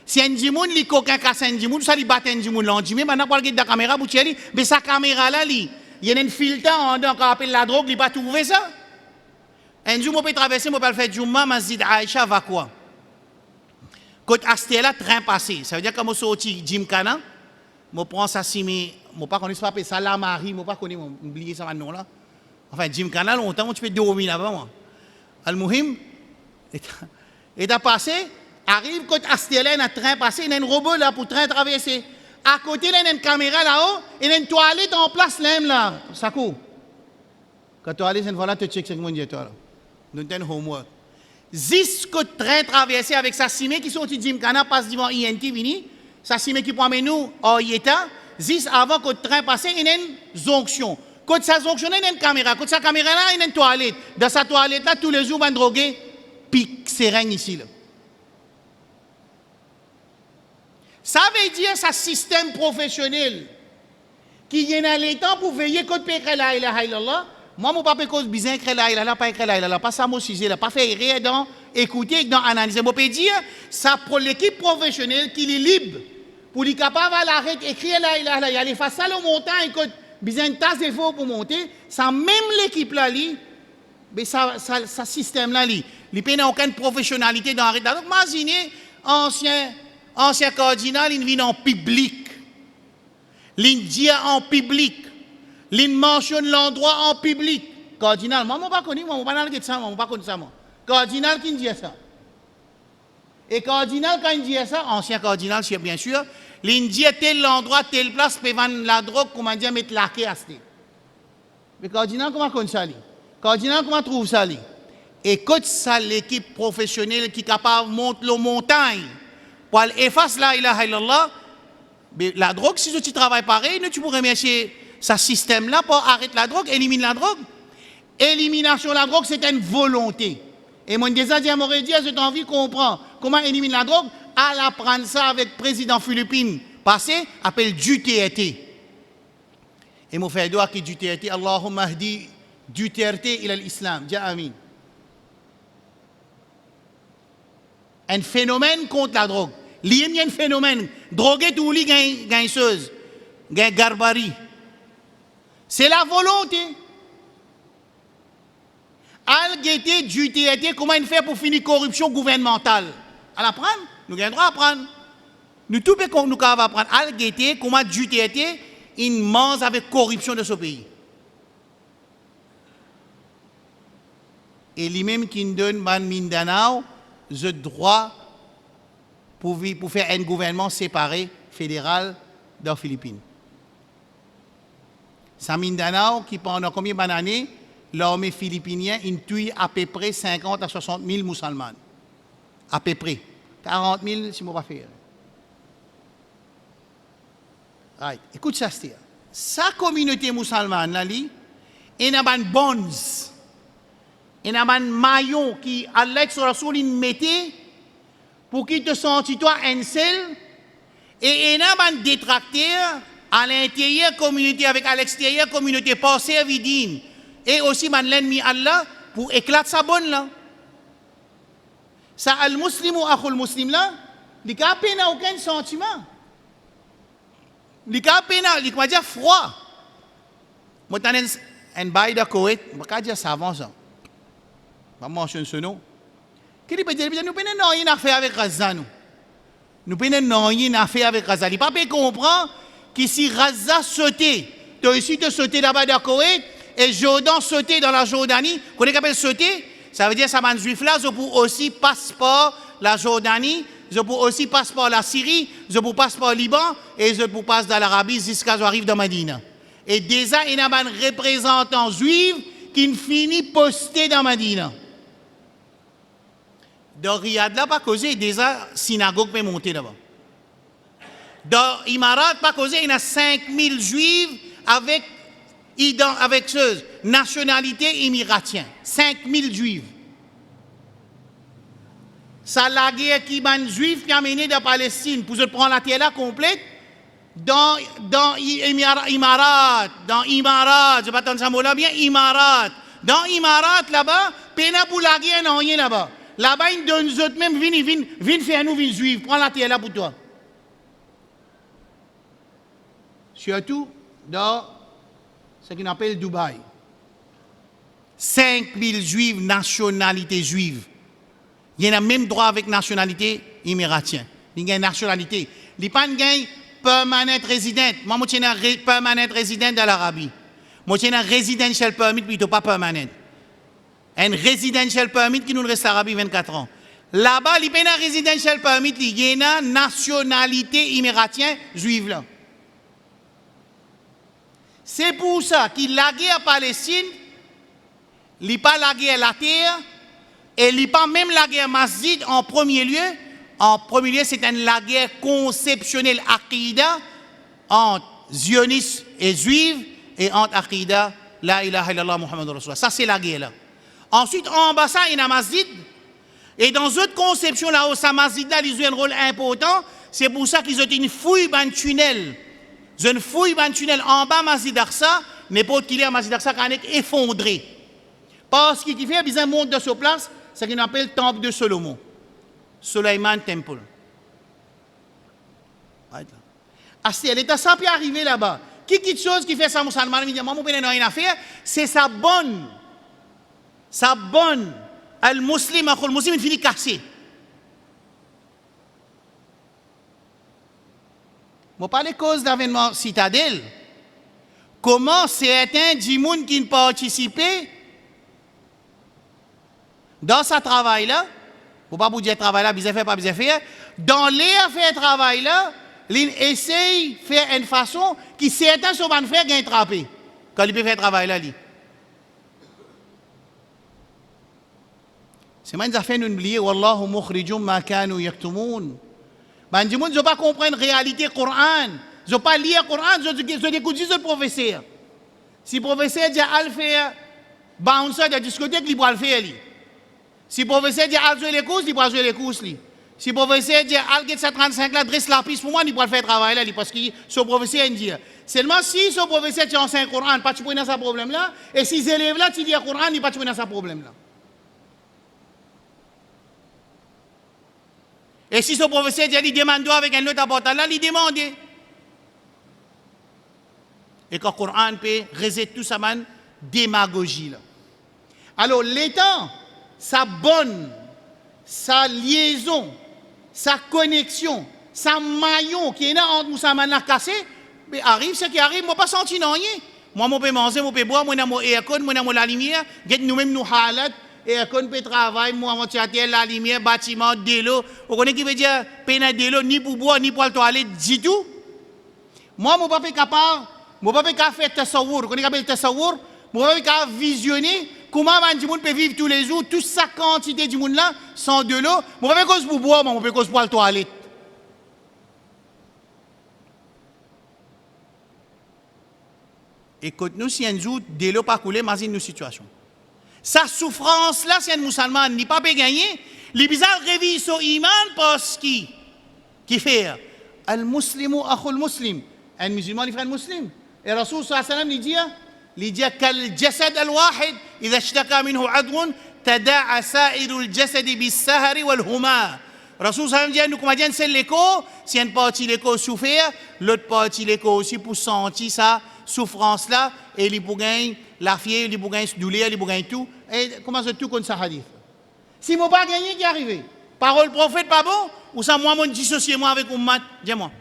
Si un dimoun li coquin casse un dimoun, ça li bat un dimoun l'anti, mais maintenant pour regarder la caméra pour tirer, mais sa caméra là li, il y a un filtre en dedans qu'on appelle la drogue, il pas trouver ça. Un jour, je peux traverser, je peux faire Jumma, Masjid Aïcha, va quoi? Quand Astela, train passé. Ça veut dire que je sorti Jimkana, je prends ça, si je ne pas connais pas ça, la Marie, je ne pas connais, oublié ça maintenant là. Enfin, Jimkana, longtemps, tu peux dormir là-bas, moi. Al-Muhim, et t'as passé, arrive quand Astela, il y a un train passé, il y a un robot là pour train traverser. À côté, il y a une caméra là-haut, il y a une toilette en place là, ça court. Quand tu allais, c'est une fois là, tu checkes ce que je dis toi là. Nous avons homework. Jusqu'au train traversé avec sa cime qui sortit de Jimkana, passe devant INT, vini, sa cime qui prend nous en Yeta, juste avant que le train passe, il y a une jonction. Quand ça jonction, il y a une caméra. Quand sa caméra là, il y a une toilette. Dans sa toilette là, tous les jours, on va droguer, pique, seringue ici là. Ça veut dire ça système professionnel qui y a le temps pour veiller contre la ilaha illallah. Moi, mon papa cause bizarre que la ilaha pas écrit la ilaha, pas ça mon sujet là, pas faire rien dans écouter dans analyser. Moi, peux dire ça pour l'équipe professionnelle qui est libre pour les capable à l'arrêter écrire la ilaha, il y a les face à la montagne que bizarre une tasse d'effort pour monter, ça même l'équipe là li, mais ça système là li, il n'a aucune professionnalité dans l'arrêt. Donc imaginez ancien cardinal, il vient en public. Il dit en public. Il mentionne l'endroit en public. Cardinal, moi, je ne connais pas, je ne connais pas ça, je ne connais pas ça. Cardinal qui dit ça. Et cardinal, quand il dit ça, ancien cardinal, bien sûr, il dit tel endroit, telle place, peut vendre la drogue, comment dire, mettre la quai à ce. Mais cardinal, comment connaît ça? Cardinal, comment trouve ça? Et quand ça, l'équipe professionnelle qui est capable de monter la montagne, pour effacer la ilaha illallah, la drogue, si tu travailles pareil, tu pourrais remercier ce système-là pour arrêter la drogue, éliminer la drogue. Élimination de la drogue, c'est une volonté. Et moi, déjà, j'ai envie de comprendre comment éliminer la drogue. À apprendre ça avec le président Philippines passé, appelle Duterte. Et mon frère doit qui Duterte, Allahumma hdi Duterte ila l'islam. Dis amin. Un phénomène contre la drogue. Il y a un phénomène. Droguer tout le monde gagneuse, garbarie. C'est la volonté. Al-Gueté, Duterte, comment il fait pour finir corruption gouvernementale? À l'apprendre? Nous avons droit à apprendre. Nous tout nous avons apprendre. Al-Gueté, comment Duterte, il mange avec corruption de ce pays. Et lui-même qui donne Man Mindanao le droit pour faire un gouvernement séparé, fédéral, dans les Philippines. C'est Mindanao qui, pendant combien d'années, l'armée philippinienne, il tue à peu près 50 à 60 000 musulmans. À peu près. 40 000, si je ne pas faire. Right. Écoute ça, c'est sa communauté musulmane, là, il y a des bonds, il y a des maillons qui, à l'extérieur, ils mettent pour qu'ils te sentent toi un seul, et il y a des détracteurs à l'intérieur communauté avec à l'extérieur communauté passée vidine et aussi l'ennemi Allah pour éclater sa bonne là. Ça al-muslim ou akhul muslim là, il n'a aucun sentiment. Il n'a dire froid. Moi t'en un bail de Koweït, je ne dire savant ça. Je vais mentionner ce nom. Qu'est-ce que dire nous n'avons rien à faire avec Gaza nous. Nous n'avons rien à faire avec Gaza. Il ne peut pas comprendre que si Gaza sautait, tu as réussi de sauter là-bas dans Koweït et Jordan sauter dans la Jordanie, vous connaissez qu'appelle sauter? Ça veut dire que ça m'a juif là, je peux aussi passeport la Jordanie, je peux aussi passeport la Syrie, je peux passeport Liban et je peux passer dans l'Arabie jusqu'à ce que j'arrive dans Madina. Et déjà, il y a un représentant juif qui finit posté dans Madina. Dans Riyad, là, pas causé, déjà, synagogue peut monter là-bas. Dans Imarat, pas causé, il y a 5000 juifs avec nationalité émiratienne. 5000 juifs. Ça, la guerre qui m'a juif qui a mené de Palestine pour se prendre la terre là complète. Dans Imarat, je ne vais pas entendre ça mot là bien, Imarat, Dans Imarat, là-bas, pena pour la guerre, non, rien là-bas. Là-bas, ils donnent nous autres même, viens faire nous, viens juifs, prends la terre là pour toi. Surtout dans ce qu'on appelle Dubaï. 5000 juifs, nationalité juive. Il y a même droit avec nationalité émiratienne. Il y a une nationalité. Il n'y a pas de permanent résident. Moi, je suis un permanent résident de l'Arabie. Moi, je suis un residential permit, plutôt pas permanent. Un residential permit qui nous reste à l'Arabie 24 ans. Là-bas, il n'y a pas un residential permit, il y a une nationalité émiratienne juive. Là. C'est pour ça qu'il la guerre Palestine, il n'y a pas la guerre la terre, et il n'y a pas même la guerre masjid en premier lieu. En premier lieu, c'est la guerre conceptionnelle Aqidah entre zionistes et juifs et entre Aqidah, la ilaha illallah Muhammad Rasulullah. Ça, c'est la guerre là. Ensuite, en bas, ça, il y a un masjid. Et dans d'autres conceptions là-haut, ça masjid là, ils ont un rôle important. C'est pour ça qu'ils ont une fouille dans le tunnel. Ils ont une fouille dans le tunnel en bas, masjid d'Aqsa, n'importe qui est masjid d'Aqsa, qui est effondré. Parce qu'il fait, ils montent de ce place, c'est ce qu'on appelle le temple de Salomon. Suleiman Temple. Ah, si elle est ça peut arriver là-bas. Quelque chose qui fait ça, musulman, il dit, moi, je n'ai rien à faire, c'est sa bonne. Al-Muslim, il finit cassé. Je parle de cause d'avènement citadelle. Comment certains gens qui ne participaient dans ce travail-là, pour ne pas vous dire travail là, bien fait, pas bien fait, dans les affaires de travail là, ils essayent de faire une façon qui certains sont pas faire gain trapper quand ils peuvent faire travail là. C'est même ça fait nous oublier wallahu mukhrijum ma kanu yaktumun. Ben du monde ils pas comprendre réalité Coran, ils pas lire Coran, ils écoutent juste le professeur. Si le professeur dit al faire bouncer de discothèque, il va le faire. Si le professeur dit al jouer les courses, il va jouer les courses. Si le professeur dit al get 35 là dresse la piste pour moi, il va faire travail là parce que ce professeur dit. Seulement si ce professeur tu enseigne le Coran, pas tu peux dans ce problème là, et si les élèves là tu lis le Coran, il pas tu peux dans ce problème là. Et si ce professeur dit il demande avec un autre apportant là, il demande. Et quand le Coran peut résoudre tout ça man démagogie là. Alors l'État sa bonne, sa liaison, sa connexion, sa maillon qui est là entre nous, ça m'a cassé, mais arrive ce qui arrive, moi pas senti non rien. Moi, je peux manger, je peux boire, moi, j'ai mon aircon, moi, j'ai la lumière, nous-mêmes, nous halat, aircon peut travailler, moi, on tient la lumière, bâtiment, délo. Vous connaissez qui veut dire, peine délo, ni pour boire, ni pour le toilette, du tout. Moi, je ne suis pas capable, je ne peux pas faire tasawwur. Vous connaissez le tasawwur? Je ne peux pas visionner. Comment un monde peut vivre tous les jours, toute sa quantité du monde là, sans de l'eau. Je ne peux pas cause pour boire, mais je peux cause pour la toilette. Écoute-nous, si un jour de l'eau pas coulé, imagine nos situations. Sa souffrance là, si un musulman n'est pas gagné, les bizarres révisent son iman parce qu'il fait al-muslimu akhul muslim. Un musulman, il fait un musulman. Et Rasul sallallahu alayhi wa sallam, il dit, كالجسد الواحد إذا اشتكى منه عضو تداعى سائر الجسد بالسهر والهمة. Rasul sallam dit nous comment dire c'est l'écho, si une partie l'écho souffert, l'autre partie l'écho aussi pour sentir sa souffrance là et il pour gagner la fièvre, il pour gagner douleur, il pour gagner tout et comment ça tout comme ça hadith. Si moi pas gagner qui arrive. Parole prophète pas bon ou ça moi mon dissocier moi avec ummat, dis-moi.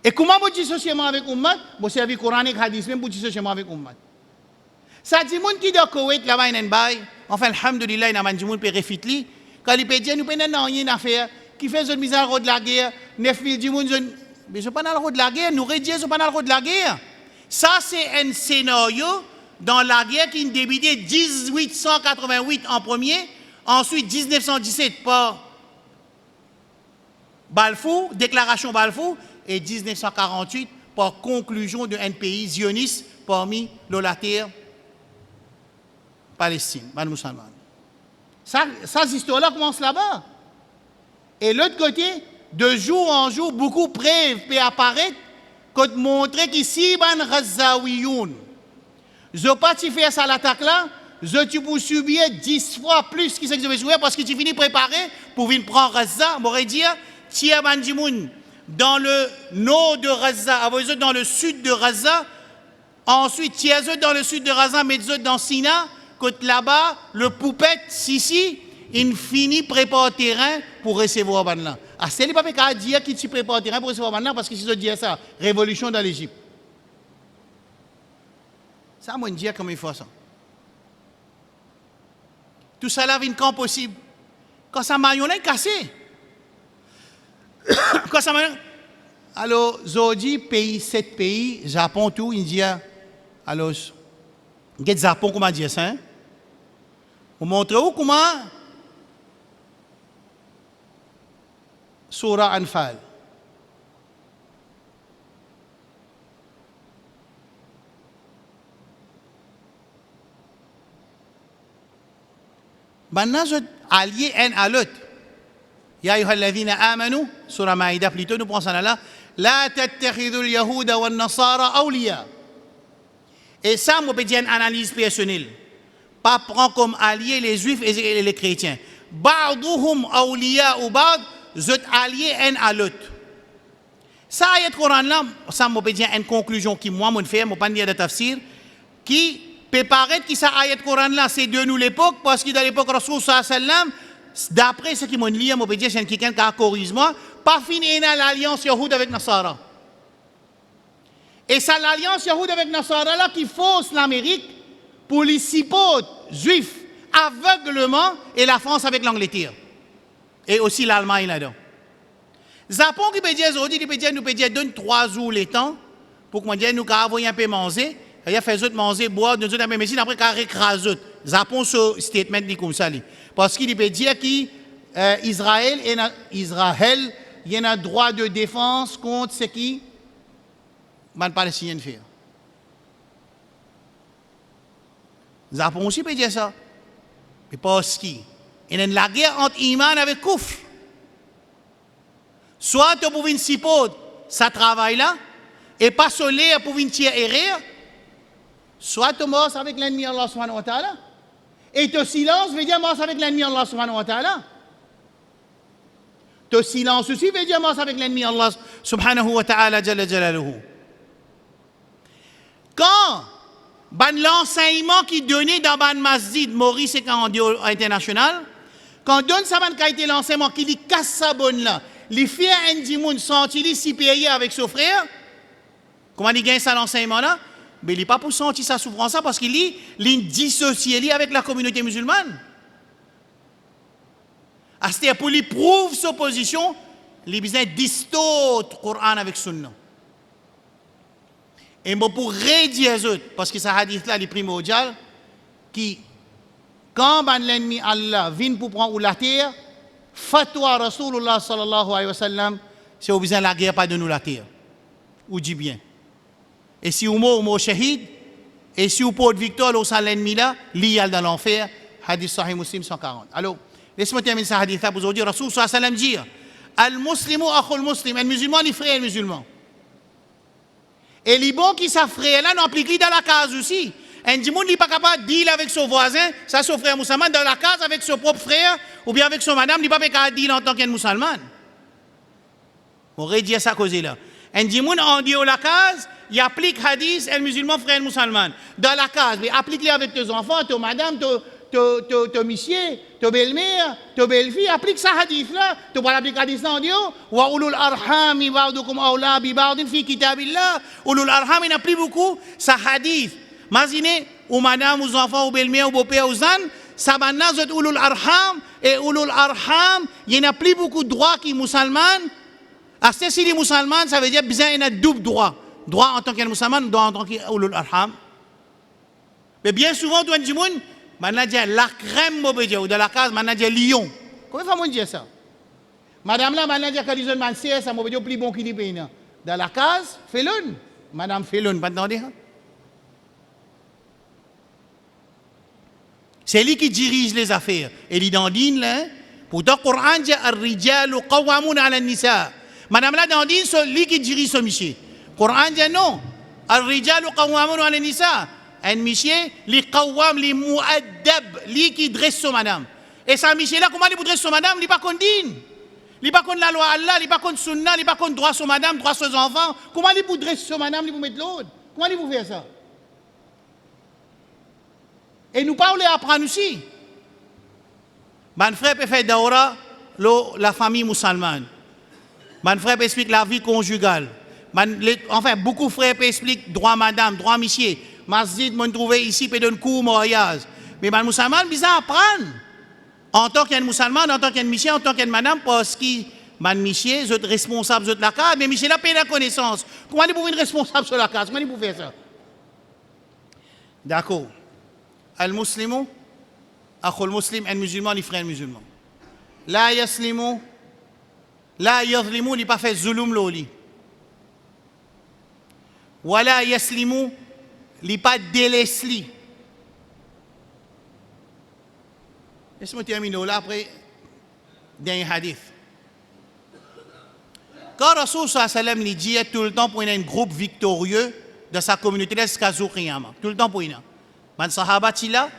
Et comment vous dissociez avec Ummat? Vous savez, coranique, hadith, même vous dissociez avec Ummat. Ça dit, moun qui est Koweït, là-bas, il y a un bail. Enfin, alhamdoulilah, il y a un moun qui peut refiter. Quand il peut dire, nous n'avons rien à faire, qui fait une mise en route de la guerre, 9000 du monde, mais je ne suis pas dans le route de la guerre, nous rédions, je ne pas dans le route de la guerre. Ça, c'est un scénario dans la guerre qui a débuté 1888 en premier, ensuite 1917 par Balfour, déclaration Balfour, et 1948 par conclusion d'un pays zioniste parmi la terre Palestine, les musulmans. Ça, cette histoire-là commence là-bas. Et l'autre côté, de jour en jour, beaucoup de preuves peuvent apparaître pour montrer qu'ici, les Ghazawiyoun, je pas tu faire ça l'attaque là, je tu peux subir 10 fois plus que ce que je vais subir parce que tu finis préparer pour venir prendre Gaza, m'aurait dit, tu as Bandimoun dans le nord de Gaza, avec eux dans le sud de Gaza, ensuite tu as eux dans le sud de Gaza, mais eux dans Sina, côté là-bas, le poupette, Sissi, il finit préparer terrain pour recevoir Banla. Ah, c'est pas qu'à dire qu'il tu prépare terrain pour recevoir Banla parce que si je dis ça, révolution dans l'Égypte. Ça, moi, je dis comment il faut ça. Tout ça là vient quand possible. Quand ça marionnette cassé. Quand ça marionnette. Alors, Zodi, pays, 7 pays, Japon, tout, India. Alors, il y a Japon, comment dire ça? Hein? Vous montrez où comment? Surah Anfal. Maintenant, je allié un à l'autre. Ya ayyuhalladhina amanu, surah Maïda plutôt, nous pensons là. La tattakhidul yahuda wa nasara awliya. Et ça, moi, je peux dire une analyse personnelle. Pas prendre comme alliés les juifs et les chrétiens. Ba'duhum awliya ou ba'd, je allié un à l'autre. Ça, ayat Coran là, ça, moi, je peux dire une conclusion qui, moi, je fais, je ne peux pas dire de tafsir, qui peut paraître que ça ayat Coran là, c'est de nous l'époque, parce que dans l'époque, Rasoul sallam, d'après ce qui m'ont lu, je peux dire, c'est quelqu'un qui a corrigé moi, pas fini l'alliance Yahoud avec Nasara. Et c'est l'alliance Yahoud avec Nasara là qui force l'Amérique pour les 6 potes juifs aveuglement et la France avec l'Angleterre. Et aussi l'Allemagne là-dedans. Japon qui peut dire aujourd'hui, qui peut dire, nous peut dire, donne 3 jours les temps pour qu'on dise, nous avons un peu manger. Il a fait autres manger, boire, nous avons un médecine, après qu'on écrase autres. Japon, ce statement dit comme ça. Parce qu'il peut dire qu'Israël, il y a un droit de défense contre ce qui les Palestiniens font. Japon aussi peut dire ça. Mais parce qu'il y a la guerre entre Iman avec Koufr. Soit tu peux venir s'y poser, ça travaille là, et pas solaire pour venir tirer et rire. Soit tu mords avec l'ennemi Allah subhanahu wa ta'ala, et ton silence veut dire mords avec l'ennemi Allah subhanahu wa ta'ala. Ton silence aussi veut dire mords avec l'ennemi Allah subhanahu wa ta'ala jalla jalaluhu. Quand l'enseignement qui donnait dans le masjid Maurice et quand on dit international, quand on donne ça qui a été l'enseignement qui dit casse sa bonne là, les filles indimoun sont-ils si payés avec son frère? Comment il gagne ça l'enseignement là? Mais il n'est pas pour sentir sa souffrance parce qu'il est dissocié avec la communauté musulmane. C'est-à-dire pour lui prouver sa position, il a besoin de distorter le Coran avec Sunna. Et pour rédiger les autres, parce que ce hadith-là est primordial, qui, quand l'ennemi Allah vient pour prendre la terre, fatwa Rasulullah sallallahu alayhi wa sallam, c'est au besoin de la guerre, pas de nous la terre. Ou dit bien. Et si vous mourrez shahid, et si vous portez victoire au sein de l'ennemi là, l'iyal dans l'enfer, hadith Sahih Muslim 140. Alors, laissez-moi terminer ce hadith-là pour vous dire, Rasul sallallahu alayhi wa sallam dit, Al-Muslimu akhul Muslim, un musulman, il frère un musulman. Et les bons qui s'affrient là, n'appliquent dans la case aussi. Un monde n'est pas capable de deal avec son voisin, ça son frère musulman, dans la case avec son propre frère, ou bien avec son madame, il n'est pas capable de deal en tant qu'un musulman. On aurait dit ça cause là. Un monde en dit la case, il applique hadith, un musulman frère musulman. Dans la case, mais applique-les avec tes enfants, tes madame, tes monsieur, tes belle-mère, tes belle-fille, applique ça hadith là. Tu vas l'appliquer hadith là, on dit, wa ulul arhami ba'dukum awla bi ba'din fi kitabillah. Ulul arham, il n'a plus beaucoup, ça hadith. Imaginez, ou madame, ou enfants, ou belle-mère, ou beau-père, ou zan, ça maintenant, vous êtes ulul arham, et ulul arham, il n'y a plus beaucoup de droits qui sont musulmans. Si les musulmans, ça veut dire qu'il y a double droit. Droit en tant que musulman, droit en tant qu'ulul arham. Mais bien souvent, tu as dit, maintenant, il y a la crème, ou de la case, maintenant, il y a lion. Comment faut-on dire ça? Madame là, maintenant, il y a des gens qui ça m'a dit plus bon qu'il y ait. Dans la case, fais-le. Madame, fais-le, pas entendre. C'est lui qui dirige les affaires. Et il dans din là, pourtant le Coran dit ar-rijalu qawwamun 'ala an-nisa. Madame là dans din c'est lui qui dirige ce monsieur. Le Coran dit non. Ar-rijalu qawwamun 'ala an-nisa. un monsieur, li qawwam, li muaddab, li qui dresse son madame. Et ça, monsieur là, comment il dresse son madame, il pas contre din. Il pas contre la loi Allah, il pas contre sunna, il pas contre droit sur madame, droit sur ses enfants. Comment il pour dresser son madame, il pour mettre l'autre? Comment il pour faire ça? Et nous parlons apprendre aussi. Mon frère peut faire daura la famille musulmane. Mon frère peut expliquer la vie conjugale. Enfin, beaucoup de frères peuvent expliquer droit madame, droit monsieur. Masjid, moi, trouvé ici, peut donner cours, mariage. Mais les musulmans, ils apprendre. En tant qu'un musulman, en tant qu'un monsieur, en tant qu'un madame, parce que les monsieur, ils sont responsables de la case, mais monsieur, là, paye la connaissance. Comment ils peuvent être responsables sur la case? Comment ils peuvent faire ça? D'accord. Al-Muslimu, akhul muslim, un musulman, les frères musulmans. La yaslimu, la yadlimu, il n'a pas fait zulum loli. Wala yaslimu, il n'a pas délaissé. Laisse-moi terminer là après dernier hadith. Quand Rasoul sallam lui dit tout le temps pour un groupe victorieux de sa communauté jusqu'à Jour Qiyamah. Tout le temps pour une. Man sahaba là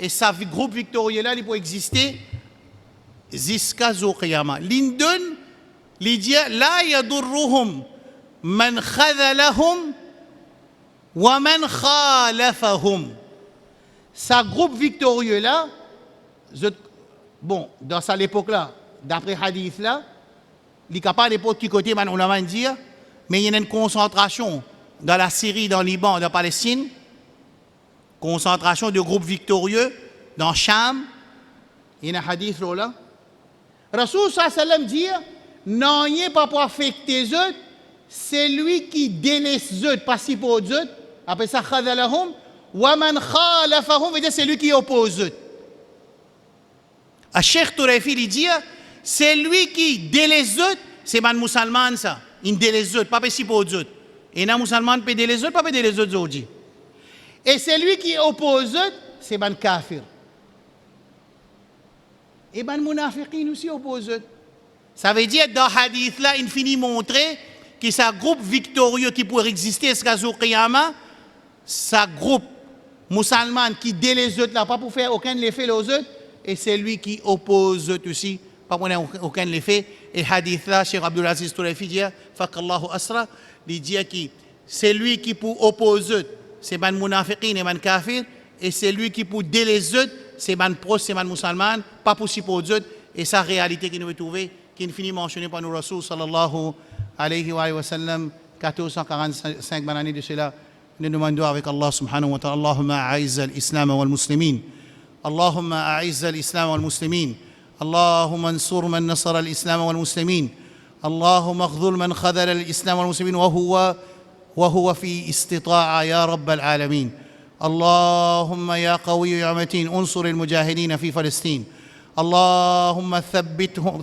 et sa groupe victorieux là il peut exister jusqu'à Jour Qiyamah. L'indon lui dit la yadurruhum man khadhalahum wa man khalafahum. Sa groupe victorieux là bon, dans cette époque-là, d'après hadith là, il n'y a pas l'époque qui côté, on l'a dit, mais il y a une concentration dans la Syrie, dans le Liban, dans la Palestine, concentration de groupes victorieux dans Cham, il y a un hadith là. Rasoul sallam dit, non, il n'y a pas pour affecter eux, c'est lui qui délaisse eux, participe aux eux, après ça, khadalahum, wa man khalafahum, veut dire c'est lui qui oppose eux. Cheikh Tourefi lui dit, c'est lui qui délaisse eux, c'est man musulman ça. Il délaisse eux, pas possible pour eux. Et un musulman peut délaisser eux, pas peut délaisser eux aujourd'hui. Et c'est lui qui oppose eux, c'est man kafir. Et man munafiqin aussi oppose eux. Ça veut dire dans hadith là, il finit montrer que c'est un groupe victorieux qui pourrait exister jusqu'à Jour Qiyamah, c'est un groupe musulman qui délaisse eux là, pas pour faire aucun effet aux autres. Et c'est lui qui oppose aussi, pas pour aucun effet. Et hadith là, Cheikh Abdulaziz Tourefi dit, Fakallahu Asra, il dit que c'est lui qui pour opposer, c'est man munafiqin et man kafir, et c'est lui qui pour délaisser, c'est man pros, c'est man musulman, pas pour supposer, et sa réalité qui nous est trouvée, qui est finie mentionnée par nous Rasoul sallallahu alayhi wa sallam, 1445 années de cela, nous demandons avec Allah subhanahu wa ta'ala, Allahumma a'izz al-islam wal muslimin. اللهم أعز الإسلام والمسلمين اللهم انصر من نصر الإسلام والمسلمين اللهم اخذل من خذل الإسلام والمسلمين وهو في استطاعة يا رب العالمين اللهم يا قوي يا متين انصر المجاهدين في فلسطين اللهم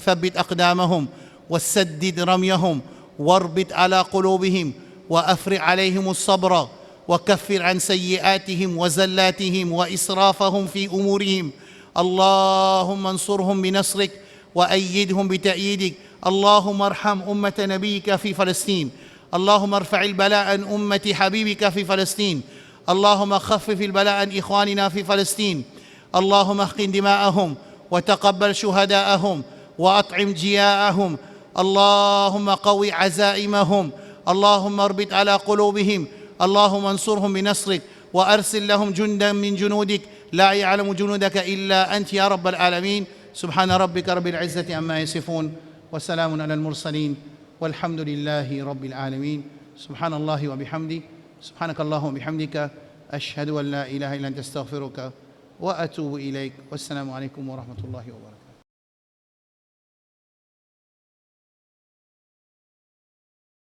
ثبت أقدامهم وسدد رميهم واربط على قلوبهم وأفرغ عليهم الصبر وكفر عن سيئاتهم وزلاتهم وإسرافهم في أمورهم اللهم انصرهم بنصرك وأيدهم بتأييدك اللهم ارحم أمة نبيك في فلسطين اللهم ارفع البلاء عن أمة حبيبك في فلسطين اللهم خفف البلاء عن إخواننا في فلسطين اللهم احقن دماءهم وتقبل شهداءهم وأطعم جياءهم اللهم قوي عزائمهم اللهم اربط على قلوبهم اللهم انصرهم بنصرك وأرسل لهم جندا من جنودك لا يعلم جنودك إلا أنت يا رب العالمين سبحان ربك رب العزة عما يصفون وسلام على المرسلين والحمد لله رب العالمين سبحان الله وبحمده سبحانك اللهم وبحمدك أشهد أن لا إله إلا أنت أستغفرك وأتوب إليك والسلام عليكم ورحمة الله وبركاته